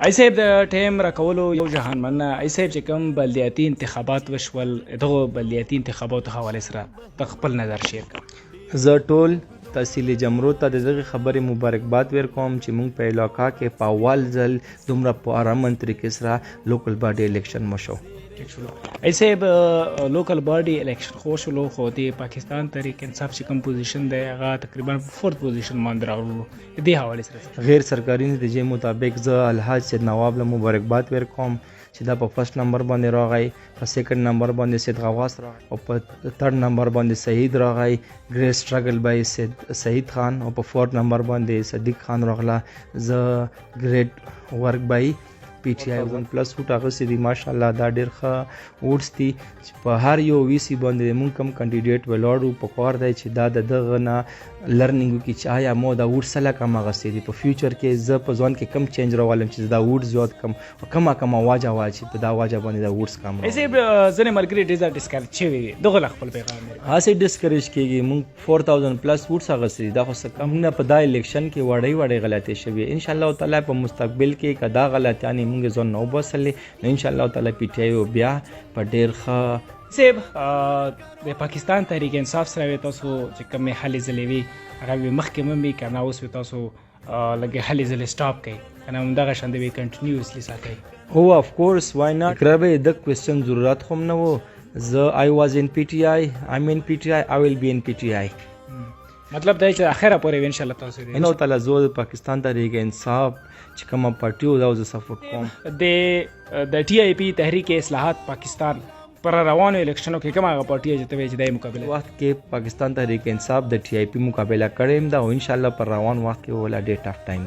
ایسه د ټیم راکولو یو جهان مننه. ایسه چې کوم بلدیاتي انتخابات وشول دغه بلدیاتي انتخاباتو حواله سره د خپل نظر شیر کړم. زه ټول تحصیل جمرو ته د دغه خبرې مبارکباد ورکوم چې موږ په علاقه کې په اول ځل دومره په ارامن طریقې سره لوکل باډي الیکشن مشو. ایسه به لوکل باډي الیکشن خو شلو خو د پاکستان تحریک انصاف چې کوم پوزیشن دی هغه تقریبا 4th پوزیشن باندې راغلو. دې حواله سره غیر سرکاري نتیجې مطابق زه الحاج سید نواب له مبارکباد ورکوم چې دا په فرست نمبر باندې راغی، په سیکنډ نمبر باندې سید غواس راغی او په تھرډ نمبر باندې سعید راغی. ګریټ سټرګل بای سعید خان او په فورث نمبر باندې صدیق خان راغله. زه ګریټ ورک بای پی ټی آی 1 پلس ووټ اخیستی دي. ماشاءالله دا ډېر ښه ووټس دي چې په هر یو وی سی باندې مونږ کوم کینډیډیټ ولاړو په کار دی چې دا د دغه نه لرنینګ وکړي چې آیا مو دا ووټ څه کم اخیستی دي. په فیوچر کې زه په ځوان کې کم چینج راولم چې دا ووټ زیات کم او کم واجه واچي په دا واجه باندې دا ووټس کم. ایسه ځنې ملګري ډیزر ډسکریج شوي دي دغه خپل پیغام دی. هسې ډسکریج کېږي. مونږ 4000 پلس ووټس اخیستی دي. دا خو څه کم نه. په دا الیکشن کې وړې غلطۍ شوي. ان شاء الله تعالی په مستقبل کې که دا غلطیانې مونږ ځان نه وباسلې نو ان شاء الله تعالی پی ټی آی بیا په ډېر ښه صاحب د پاکستان تحریک انصاف سره تاسو چې کومې هلې ځلې وي هغه مخکې هم وي که نه اوس تاسو لږې هلې ځلې سټاپ کوئ که نه همدغه شان د وي کنټینیوسلی ساتئ؟ هو اف کورس وای ناټ. اقرا د کوېسچن ضرورت خو هم نه و. زه آی واز ان پی ټی آی، آیم ان پی ټی آی، آی ویل بی ان پی ټی آی. مطلب دا چې اخره پورې ان شاء الله تاسو ان شاء الله زه د پاکستان تحریک انصاف چې کومه پارټي و دا زه سپورټ کوم. د ټي آی پی تحریک اصلاحات پاکستان پر روانو الیکشنو کې کومه هغه پارټي چې ته چې دای مقابله وخت کې پاکستان تحریک انصاف د ټي آی پی مقابله کړې ده او ان شاء الله پر روان وخت کې ولا ډېر ټف ټایم